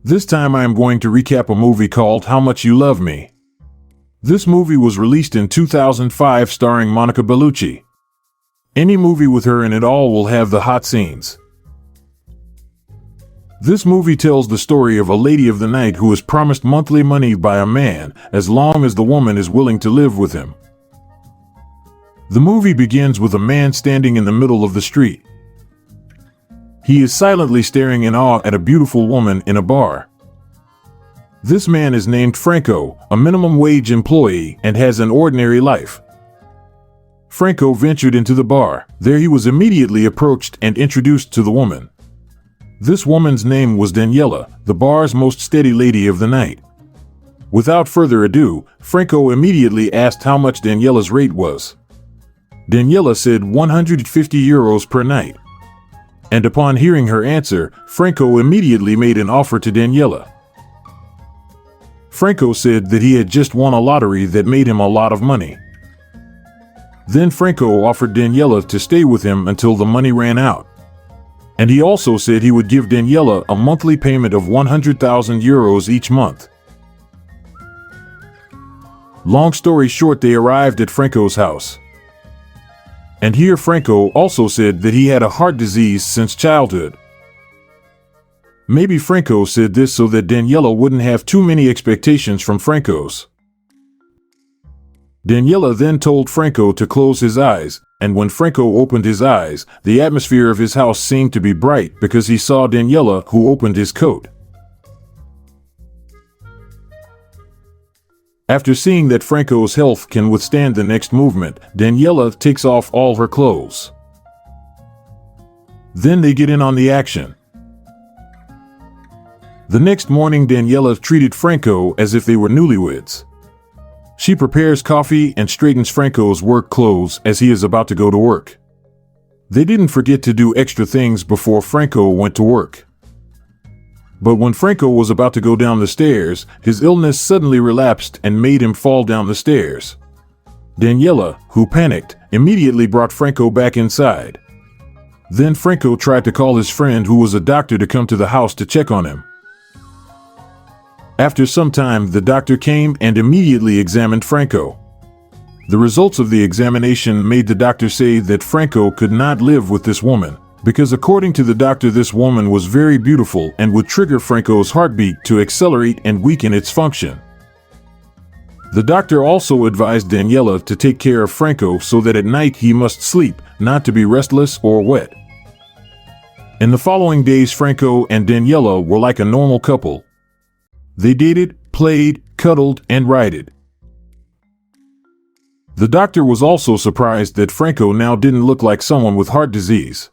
This time I am going to recap a movie called How Much You Love Me. This movie was released in 2005 starring Monica Bellucci. Any movie with her in it all will have the hot scenes. This movie tells the story of a lady of the night who is promised monthly money by a man as long as the woman is willing to live with him. The movie begins with a man standing in the middle of the street. He is silently staring in awe at a beautiful woman in a bar. This man is named Franco, a minimum wage employee, and has an ordinary life. Franco ventured into the bar. There he was immediately approached and introduced to the woman. This woman's name was Daniela, the bar's most steady lady of the night. Without further ado, Franco immediately asked how much Daniela's rate was. Daniela said €150 per night. And upon hearing her answer, Franco immediately made an offer to Daniela. Franco said that he had just won a lottery that made him a lot of money. Then Franco offered Daniela to stay with him until the money ran out. And he also said he would give Daniela a monthly payment of €100,000 each month. Long story short, they arrived at Franco's house. And here Franco also said that he had a heart disease since childhood. Maybe Franco said this so that Daniela wouldn't have too many expectations from Franco's. Daniela then told Franco to close his eyes, and when Franco opened his eyes, the atmosphere of his house seemed to be bright because he saw Daniela, who opened his coat. After seeing that Franco's health can withstand the next movement, Daniela takes off all her clothes. Then they get in on the action. The next morning, Daniela treated Franco as if they were newlyweds. She prepares coffee and straightens Franco's work clothes as he is about to go to work. They didn't forget to do extra things before Franco went to work. But when Franco was about to go down the stairs, his illness suddenly relapsed and made him fall down the stairs. Daniela, who panicked, immediately brought Franco back inside. Then Franco tried to call his friend, who was a doctor, to come to the house to check on him. After some time, the doctor came and immediately examined Franco. The results of the examination made the doctor say that Franco could not live with this woman, because according to the doctor, this woman was very beautiful and would trigger Franco's heartbeat to accelerate and weaken its function. The doctor also advised Daniela to take care of Franco so that at night he must sleep, not to be restless or wet. In the following days, Franco and Daniela were like a normal couple. They dated, played, cuddled, and rided. The doctor was also surprised that Franco now didn't look like someone with heart disease.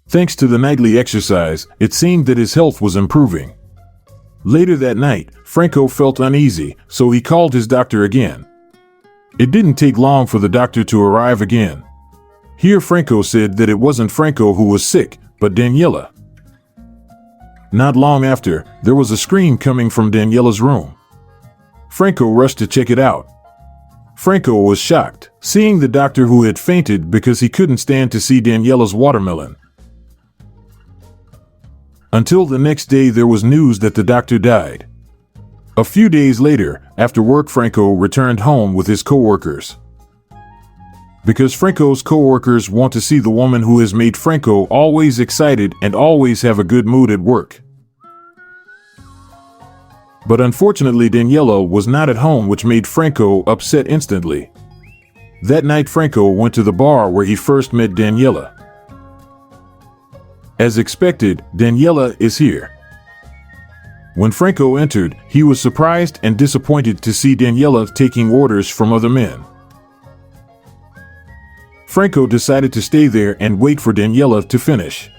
Thanks to the nightly exercise, it seemed that his health was improving. Later that night, Franco felt uneasy, so he called his doctor again. It didn't take long for the doctor to arrive again. Here Franco said that it wasn't Franco who was sick, but Daniela. Not long after, there was a scream coming from Daniela's room. Franco rushed to check it out. Franco was shocked, seeing the doctor, who had fainted because he couldn't stand to see Daniela's watermelon. Until the next day, there was news that the doctor died. A few days later, after work, Franco returned home with his co-workers. Because Franco's co-workers want to see the woman who has made Franco always excited and always have a good mood at work. But unfortunately, Daniela was not at home, which made Franco upset instantly. That night, Franco went to the bar where he first met Daniela. As expected, Daniela is here. When Franco entered, he was surprised and disappointed to see Daniela taking orders from other men. Franco decided to stay there and wait for Daniela to finish.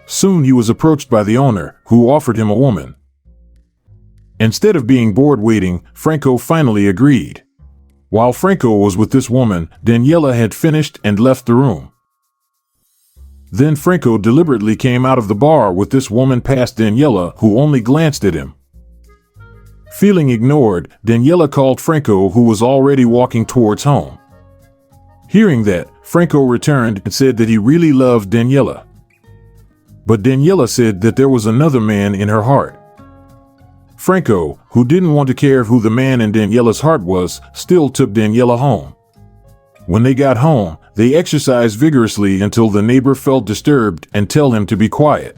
Soon he was approached by the owner, who offered him a woman. Instead of being bored waiting, Franco finally agreed. While Franco was with this woman, Daniela had finished and left the room. Then Franco deliberately came out of the bar with this woman past Daniela, who only glanced at him. Feeling ignored, Daniela called Franco, who was already walking towards home. Hearing that, Franco returned and said that he really loved Daniela. But Daniela said that there was another man in her heart. Franco, who didn't want to care who the man in Daniela's heart was, still took Daniela home. When they got home, they exercised vigorously until the neighbor felt disturbed and told him to be quiet.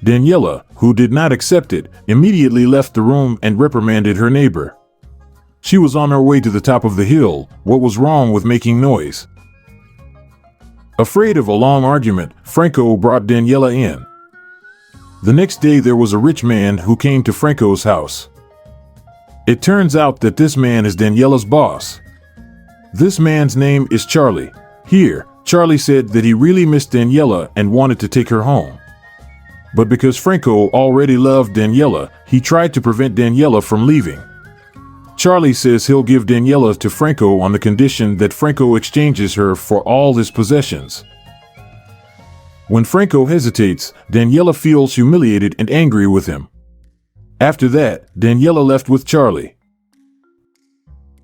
Daniela, who did not accept it, immediately left the room and reprimanded her neighbor. She was on her way to the top of the hill. What was wrong with making noise? Afraid of a long argument, Franco brought Daniela in. The next day there was a rich man who came to Franco's house. It turns out that this man is Daniela's boss. This man's name is Charlie. Here, Charlie said that he really missed Daniela and wanted to take her home. But because Franco already loved Daniela, he tried to prevent Daniela from leaving. Charlie says he'll give Daniela to Franco on the condition that Franco exchanges her for all his possessions. When Franco hesitates, Daniela feels humiliated and angry with him. After that, Daniela left with Charlie.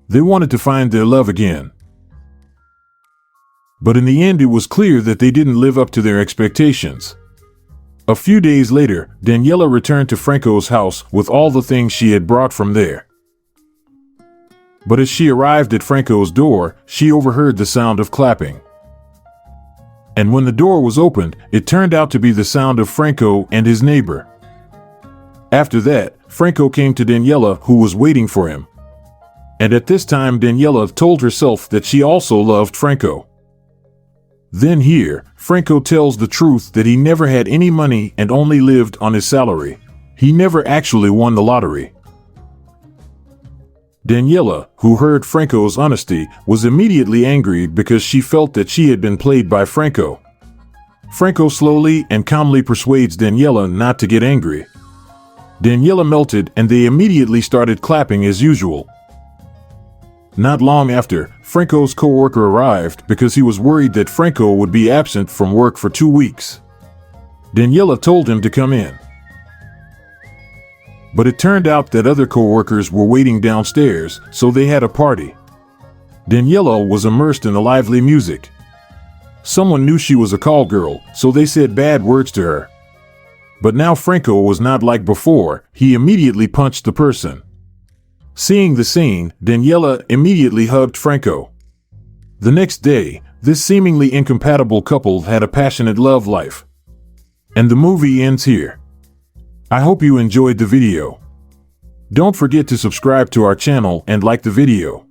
They wanted to find their love again. But in the end it was clear that they didn't live up to their expectations. A few days later, Daniela returned to Franco's house with all the things she had brought from there. But as she arrived at Franco's door, she overheard the sound of clapping. And when the door was opened, it turned out to be the sound of Franco and his neighbor. After that, Franco came to Daniela, who was waiting for him. And at this time Daniela told herself that she also loved Franco. Then here, Franco tells the truth that he never had any money and only lived on his salary. He never actually won the lottery. Daniela, who heard Franco's honesty, was immediately angry because she felt that she had been played by Franco. Franco slowly and calmly persuades Daniela not to get angry. Daniela melted and they immediately started clapping as usual. Not long after, Franco's co-worker arrived because he was worried that Franco would be absent from work for 2 weeks. Daniela told him to come in. But it turned out that other co-workers were waiting downstairs, so they had a party. Daniela was immersed in the lively music. Someone knew she was a call girl, so they said bad words to her. But now Franco was not like before, he immediately punched the person. Seeing the scene, Daniela immediately hugged Franco. The next day, this seemingly incompatible couple had a passionate love life. And the movie ends here. I hope you enjoyed the video. Don't forget to subscribe to our channel and like the video.